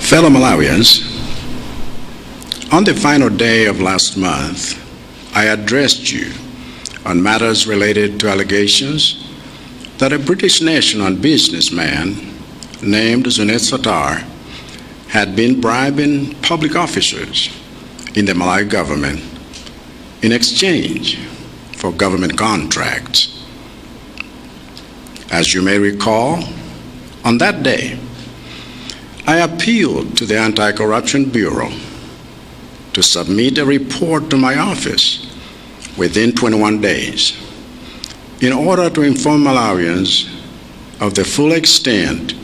Fellow Malawians, on the final day of last month, I addressed you on matters related to allegations that a British national businessman named Sattar had been bribing public officers in the Malawi government in exchange for government contracts. As you may recall, on that day, I appealed to the Anti-Corruption Bureau to submit a report to my office within 21 days in order to inform Malawians of the full extent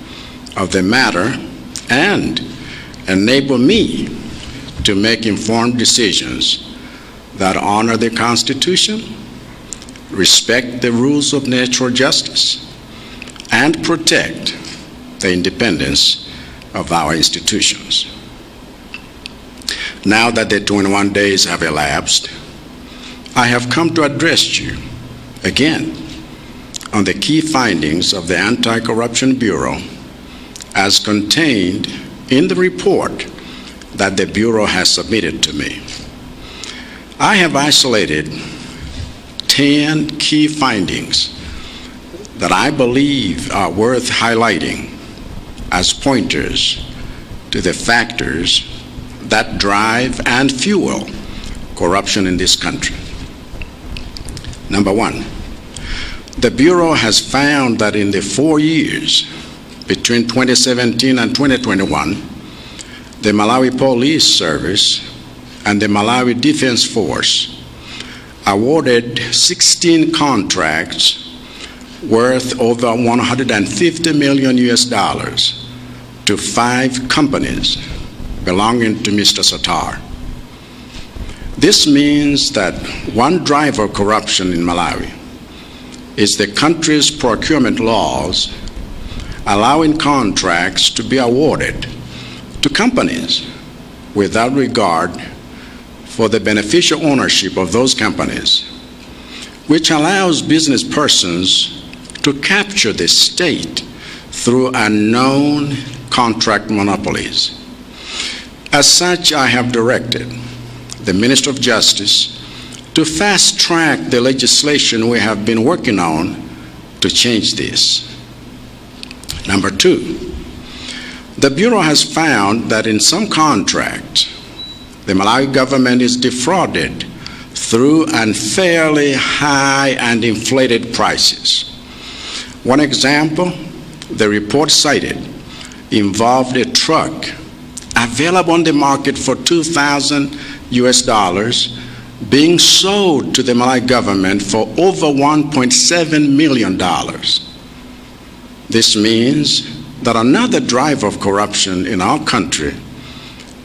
of the matter and enable me to make informed decisions that honor the Constitution, respect the rules of natural justice, and protect the independence of our institutions. Now that the 21 days have elapsed, I have come to address you again on the key findings of the Anti-Corruption Bureau as contained in the report that the Bureau has submitted to me. I have isolated 10 key findings that I believe are worth highlighting as pointers to the factors that drive and fuel corruption in this country. Number one, the Bureau has found that in the 4 years between 2017 and 2021, the Malawi Police Service and the Malawi Defense Force awarded 16 contracts worth over 150 million US dollars to 5 companies belonging to Mr. Sattar. This means that one driver of corruption in Malawi is the country's procurement laws allowing contracts to be awarded to companies without regard for the beneficial ownership of those companies, which allows business persons to capture the state through unknown contract monopolies. As such, I have directed the Minister of Justice to fast-track the legislation we have been working on to change this. Number two, the Bureau has found that in some contracts, the Malawi government is defrauded through unfairly high and inflated prices. One example the report cited involved a truck available on the market for $2,000 US being sold to the Malawi government for over $1.7 million. This means that another driver of corruption in our country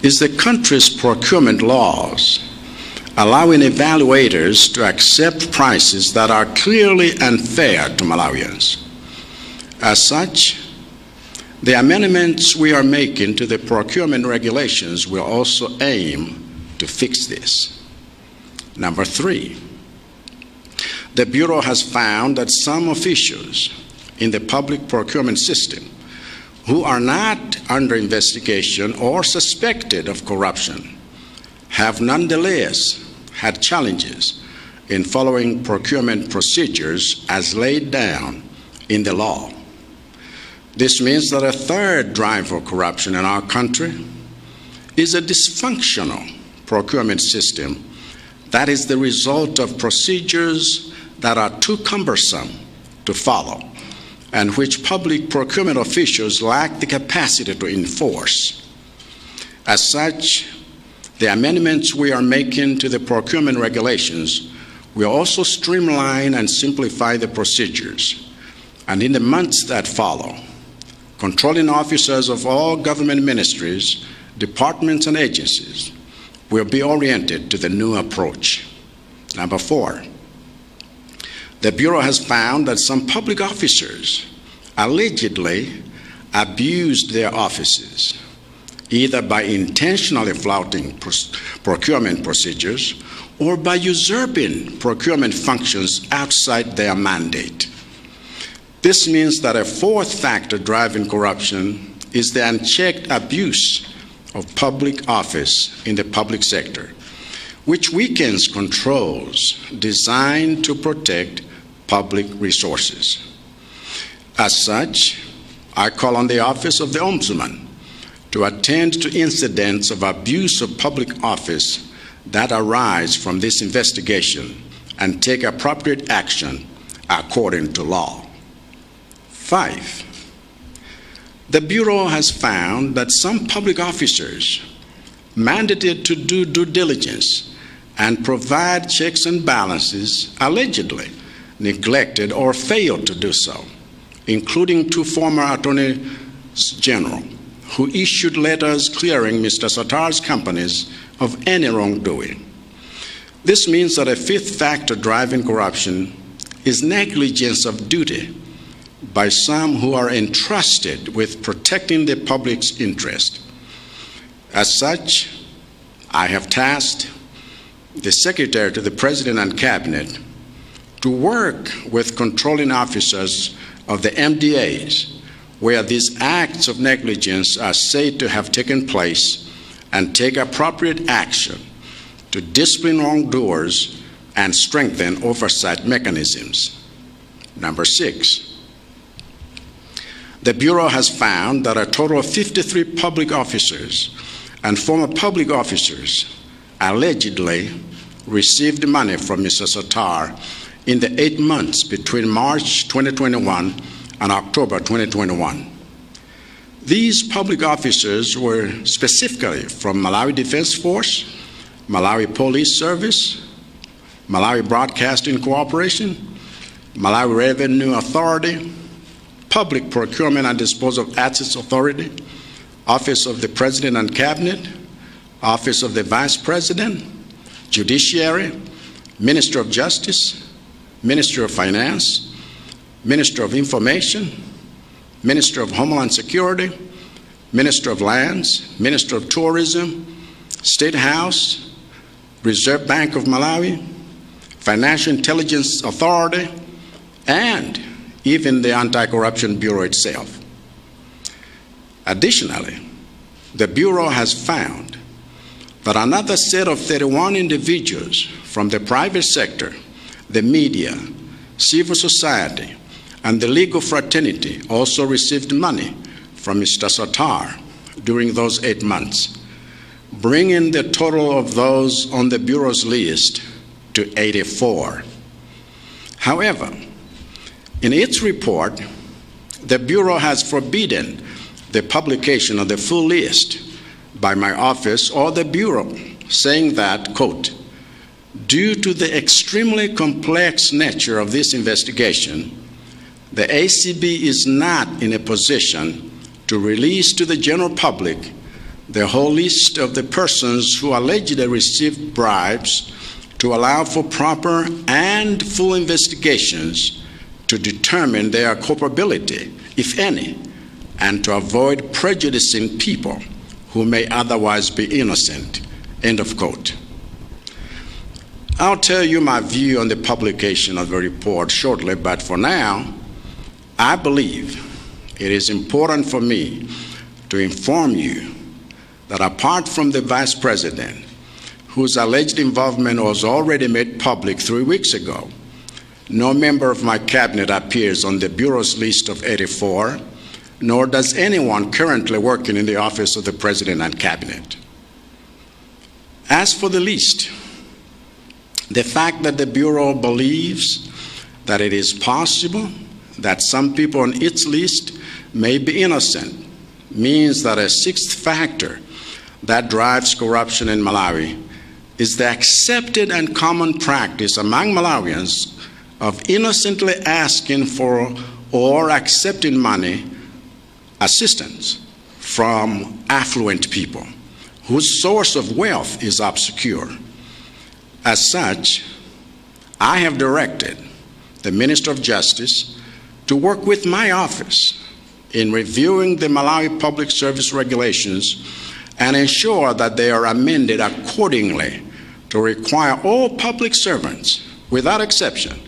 is the country's procurement laws, allowing evaluators to accept prices that are clearly unfair to Malawians. As such, the amendments we are making to the procurement regulations will also aim to fix this. Number three, the Bureau has found that some officials in the public procurement system who are not under investigation or suspected of corruption have nonetheless had challenges in following procurement procedures as laid down in the law. This means that a third driver of corruption in our country is a dysfunctional procurement system that is the result of procedures that are too cumbersome to follow and which public procurement officials lack the capacity to enforce. As such, the amendments we are making to the procurement regulations will also streamline and simplify the procedures. And in the months that follow, controlling officers of all government ministries, departments, and agencies will be oriented to the new approach. Number four, the Bureau has found that some public officers allegedly abused their offices, either by intentionally flouting procurement procedures or by usurping procurement functions outside their mandate. This means that a fourth factor driving corruption is the unchecked abuse of public office in the public sector, which weakens controls designed to protect public resources. As such, I call on the Office of the Ombudsman to attend to incidents of abuse of public office that arise from this investigation and take appropriate action according to law. 5. The Bureau has found that some public officers mandated to do due diligence and provide checks and balances allegedly neglected or failed to do so, including 2 former attorneys general who issued letters clearing Mr. Sattar's companies of any wrongdoing. This means that a 5th factor driving corruption is negligence of duty by some who are entrusted with protecting the public's interest. As such, I have tasked the Secretary to the President and Cabinet to work with controlling officers of the MDAs where these acts of negligence are said to have taken place and take appropriate action to discipline wrongdoers and strengthen oversight mechanisms. Number 6, the Bureau has found that a total of 53 public officers and former public officers allegedly received money from Mr. Sattar in the 8 months between March 2021 and October 2021. These public officers were specifically from Malawi Defense Force, Malawi Police Service, Malawi Broadcasting Corporation, Malawi Revenue Authority, Public Procurement and Disposal of Assets Authority, Office of the President and Cabinet, Office of the Vice President, Judiciary, Minister of Justice, Minister of Finance, Minister of Information, Minister of Homeland Security, Minister of Lands, Minister of Tourism, State House, Reserve Bank of Malawi, Financial Intelligence Authority, and even the Anti-Corruption Bureau itself. Additionally, the Bureau has found that another set of 31 individuals from the private sector, the media, civil society, and the legal fraternity also received money from Mr. Sattar during those 8 months, bringing the total of those on the Bureau's list to 84. However, in its report, the Bureau has forbidden the publication of the full list by my office or the Bureau, saying that, quote, due to the extremely complex nature of this investigation, the ACB is not in a position to release to the general public the whole list of the persons who allegedly received bribes to allow for proper and full investigations to determine their culpability, if any, and to avoid prejudicing people who may otherwise be innocent, end of quote. I'll tell you my view on the publication of the report shortly, but for now, I believe it is important for me to inform you that apart from the Vice President, whose alleged involvement was already made public 3 weeks ago, no member of my cabinet appears on the Bureau's list of 84, nor does anyone currently working in the office of the President and Cabinet. As for the list, the fact that the Bureau believes that it is possible that some people on its list may be innocent means that a 6th factor that drives corruption in Malawi is the accepted and common practice among Malawians of innocently asking for or accepting money assistance from affluent people whose source of wealth is obscure. As such, I have directed the Minister of Justice to work with my office in reviewing the Malawi Public Service Regulations and ensure that they are amended accordingly to require all public servants, without exception,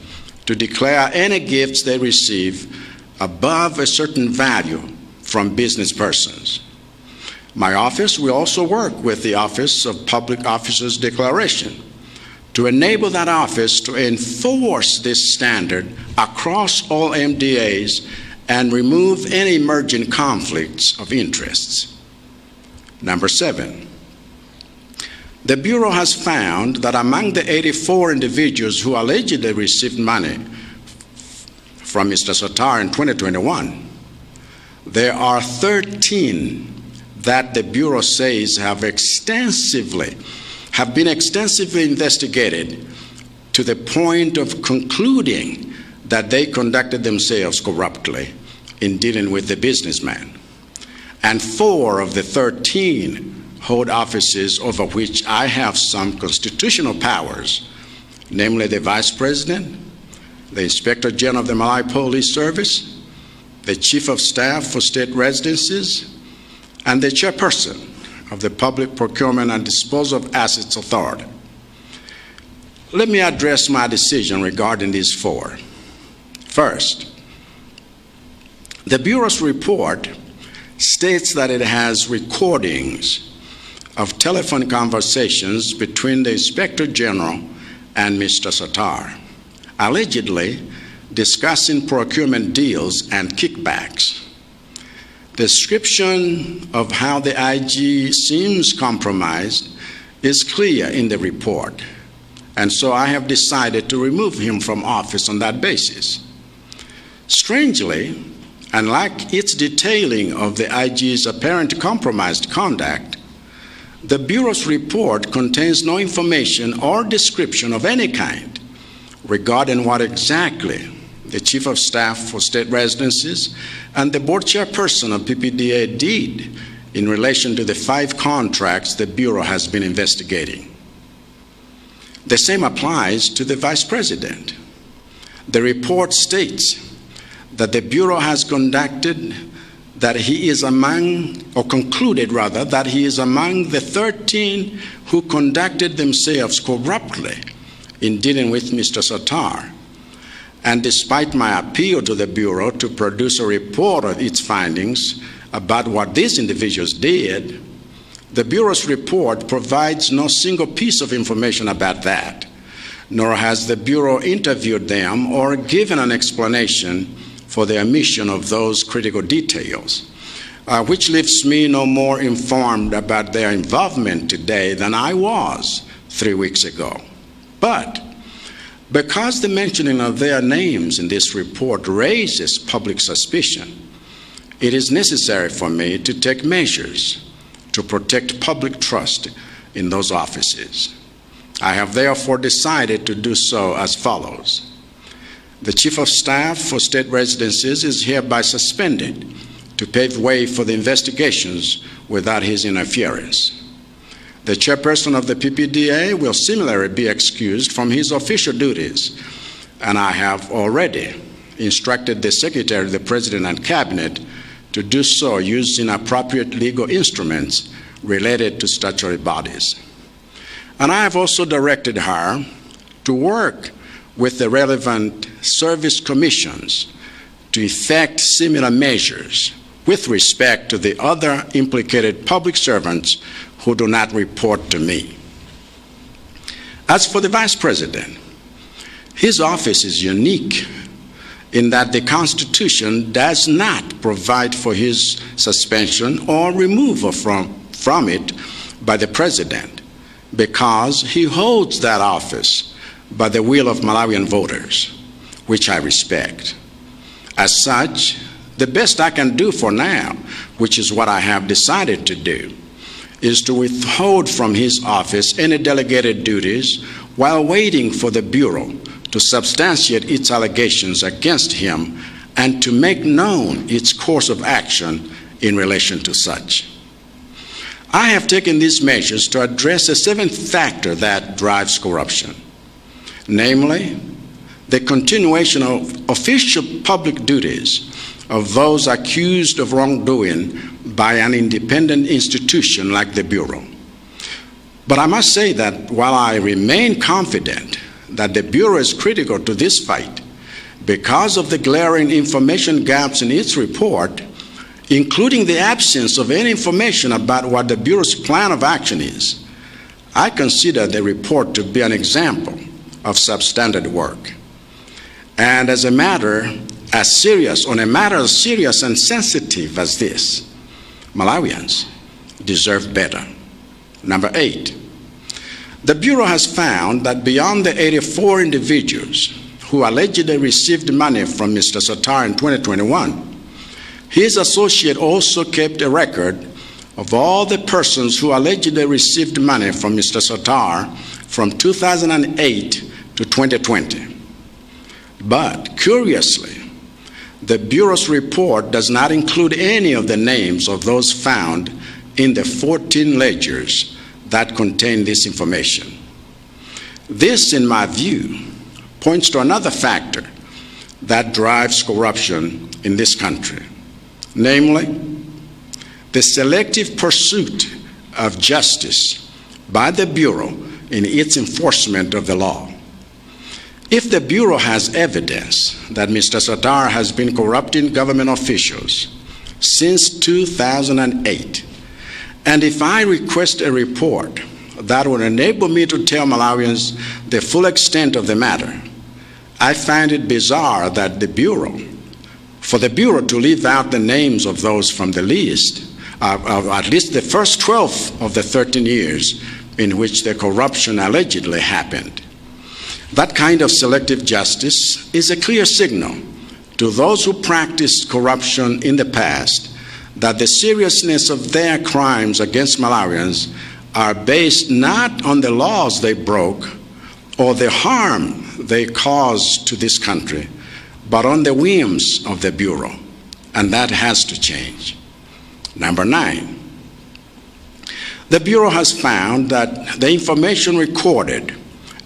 to declare any gifts they receive above a certain value from business persons. My office will also work with the Office of Public Officers Declaration to enable that office to enforce this standard across all MDAs and remove any emerging conflicts of interests. Number 7, the Bureau has found that among the 84 individuals who allegedly received money from Mr. Sattar in 2021, there are 13 that the Bureau says have been extensively investigated to the point of concluding that they conducted themselves corruptly in dealing with the businessman. And 4 of the 13 hold offices over which I have some constitutional powers, namely the Vice President, the Inspector General of the Malawi Police Service, the Chief of Staff for State Residencies, and the Chairperson of the Public Procurement and Disposal of Assets Authority. Let me address my decision regarding these 4. First, the Bureau's report states that it has recordings of telephone conversations between the Inspector General and Mr. Sattar, allegedly discussing procurement deals and kickbacks. The description of how the IG seems compromised is clear in the report, and so I have decided to remove him from office on that basis. Strangely, unlike its detailing of the IG's apparent compromised conduct, the Bureau's report contains no information or description of any kind regarding what exactly the Chief of Staff for State Residencies and the Board Chairperson of PPDA did in relation to the 5 contracts the Bureau has been investigating. The same applies to the Vice President. The report states that the Bureau has concluded that he is among the 13 who conducted themselves corruptly in dealing with Mr. Sattar. And despite my appeal to the Bureau to produce a report of its findings about what these individuals did, the Bureau's report provides no single piece of information about that, nor has the Bureau interviewed them or given an explanation for the omission of those critical details, which leaves me no more informed about their involvement today than I was 3 weeks ago. But because the mentioning of their names in this report raises public suspicion, it is necessary for me to take measures to protect public trust in those offices. I have therefore decided to do so as follows. The Chief of Staff for State Residencies is hereby suspended to pave way for the investigations without his interference. The Chairperson of the PPDA will similarly be excused from his official duties, and I have already instructed the Secretary of the President and Cabinet to do so using appropriate legal instruments related to statutory bodies. And I have also directed her to work with the relevant service commissions to effect similar measures with respect to the other implicated public servants who do not report to me. As for the Vice President, his office is unique in that the Constitution does not provide for his suspension or removal from it by the President, because he holds that office by the will of Malawian voters, which I respect. As such, the best I can do for now, which is what I have decided to do, is to withhold from his office any delegated duties while waiting for the Bureau to substantiate its allegations against him and to make known its course of action in relation to such. I have taken these measures to address a 7th factor that drives corruption, namely, the continuation of official public duties of those accused of wrongdoing by an independent institution like the Bureau. But I must say that while I remain confident that the Bureau is critical to this fight, because of the glaring information gaps in its report, including the absence of any information about what the Bureau's plan of action is, I consider the report to be an example of substandard work. And on a matter as serious and sensitive as this, Malawians deserve better. Number 8, the Bureau has found that beyond the 84 individuals who allegedly received money from Mr. Sattar in 2021, his associate also kept a record of all the persons who allegedly received money from Mr. Sattar from 2008 to 2020. But curiously, the Bureau's report does not include any of the names of those found in the 14 ledgers that contain this information. This, in my view, points to another factor that drives corruption in this country, namely, the selective pursuit of justice by the Bureau in its enforcement of the law. If the Bureau has evidence that Mr. Sattar has been corrupting government officials since 2008, and if I request a report that would enable me to tell Malawians the full extent of the matter, I find it bizarre that for the Bureau to leave out the names of those from the list, of at least the first 12 of the 13 years in which the corruption allegedly happened. That kind of selective justice is a clear signal to those who practiced corruption in the past that the seriousness of their crimes against Malawians are based not on the laws they broke or the harm they caused to this country, but on the whims of the Bureau, and that has to change. Number 9, the Bureau has found that the information recorded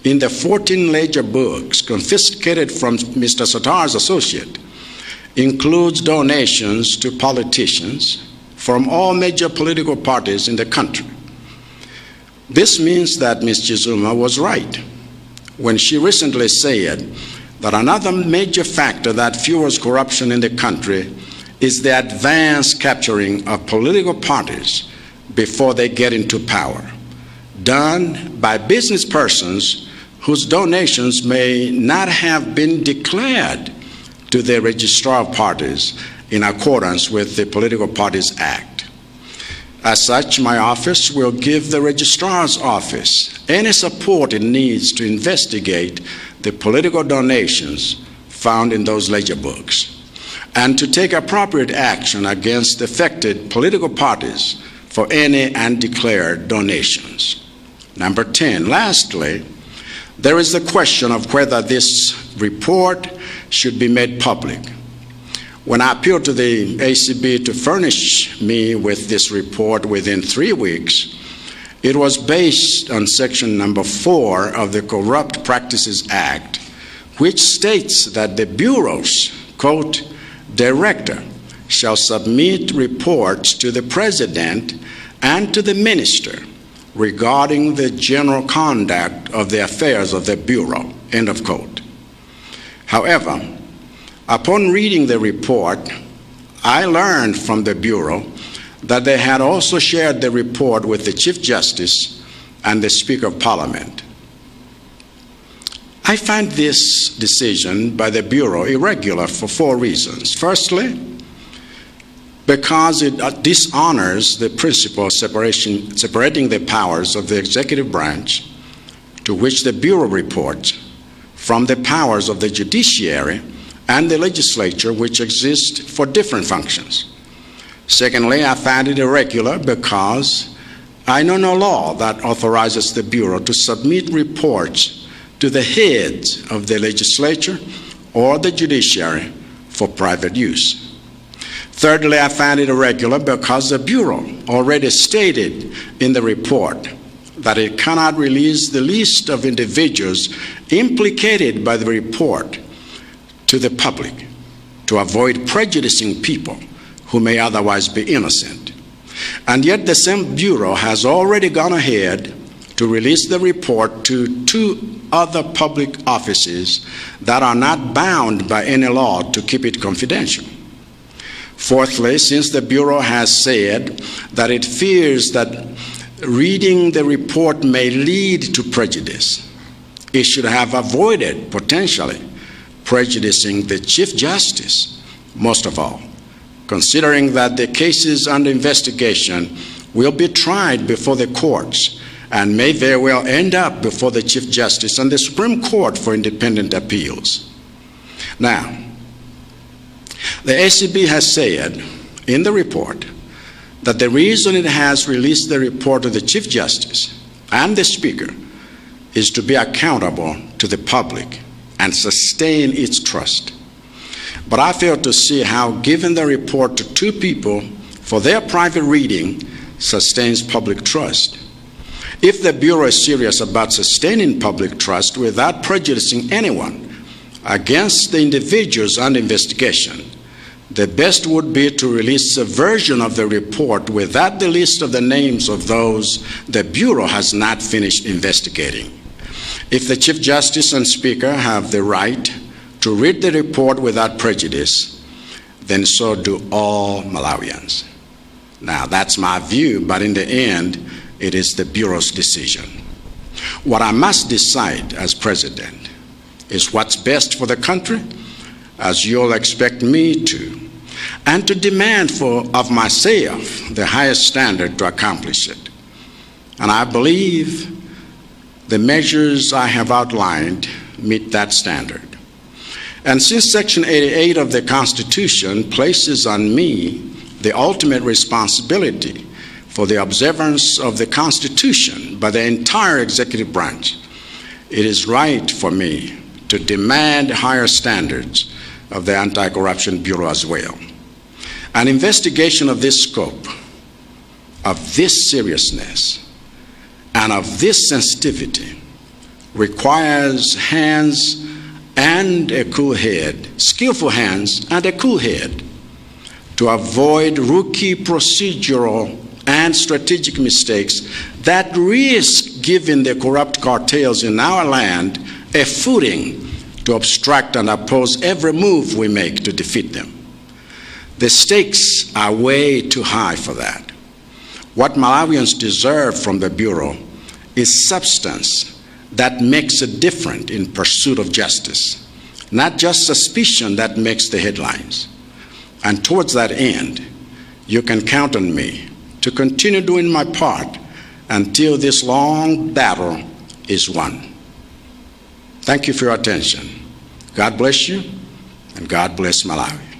in the 14 ledger books confiscated from Mr. Sattar's associate includes donations to politicians from all major political parties in the country. This means that Ms. Chizuma was right when she recently said that another major factor that fuels corruption in the country is the advanced capturing of political parties before they get into power, done by business persons whose donations may not have been declared to the Registrar of Parties in accordance with the Political Parties Act. As such, my office will give the Registrar's Office any support it needs to investigate the political donations found in those ledger books, and to take appropriate action against affected political parties for any undeclared donations. Number 10, lastly, there is the question of whether this report should be made public. When I appealed to the ACB to furnish me with this report within 3 weeks, it was based on section number 4 of the Corrupt Practices Act, which states that the Bureau's, quote, director shall submit reports to the President and to the Minister regarding the general conduct of the affairs of the Bureau, end of quote. However, upon reading the report, I learned from the Bureau that they had also shared the report with the Chief Justice and the Speaker of Parliament. I find this decision by the Bureau irregular for 4 reasons. Firstly, because it dishonors the principle of separating the powers of the executive branch, to which the Bureau reports, from the powers of the judiciary and the legislature, which exist for different functions. Secondly, I find it irregular because I know no law that authorizes the Bureau to submit reports to the heads of the legislature or the judiciary for private use. Thirdly, I find it irregular because the Bureau already stated in the report that it cannot release the list of individuals implicated by the report to the public to avoid prejudicing people who may otherwise be innocent. And yet the same Bureau has already gone ahead to release the report to 2 other public offices that are not bound by any law to keep it confidential. Fourthly, since the Bureau has said that it fears that reading the report may lead to prejudice, it should have avoided potentially prejudicing the Chief Justice, most of all, considering that the cases under investigation will be tried before the courts and may very well end up before the Chief Justice and the Supreme Court for independent appeals. Now, the ACB has said in the report that the reason it has released the report to the Chief Justice and the Speaker is to be accountable to the public and sustain its trust. But I fail to see how giving the report to two people for their private reading sustains public trust. If the Bureau is serious about sustaining public trust without prejudicing anyone against the individuals under investigation, the best would be to release a version of the report without the list of the names of those the Bureau has not finished investigating. If the Chief Justice and Speaker have the right to read the report without prejudice, then so do all Malawians. Now, that's my view, but in the end, it is the Bureau's decision. What I must decide as President is what's best for the country, as you'll expect me to, and to demand of myself the highest standard to accomplish it. And I believe the measures I have outlined meet that standard. And since Section 88 of the Constitution places on me the ultimate responsibility for the observance of the Constitution by the entire executive branch, it is right for me to demand higher standards of the Anti-Corruption Bureau as well. An investigation of this scope, of this seriousness, and of this sensitivity requires hands and a cool head, skillful hands and a cool head, to avoid rookie procedural and strategic mistakes that risk giving the corrupt cartels in our land a footing to obstruct and oppose every move we make to defeat them. The stakes are way too high for that. What Malawians deserve from the Bureau is substance that makes a difference in pursuit of justice, not just suspicion that makes the headlines. And towards that end, you can count on me to continue doing my part until this long battle is won. Thank you for your attention. God bless you, and God bless Malawi.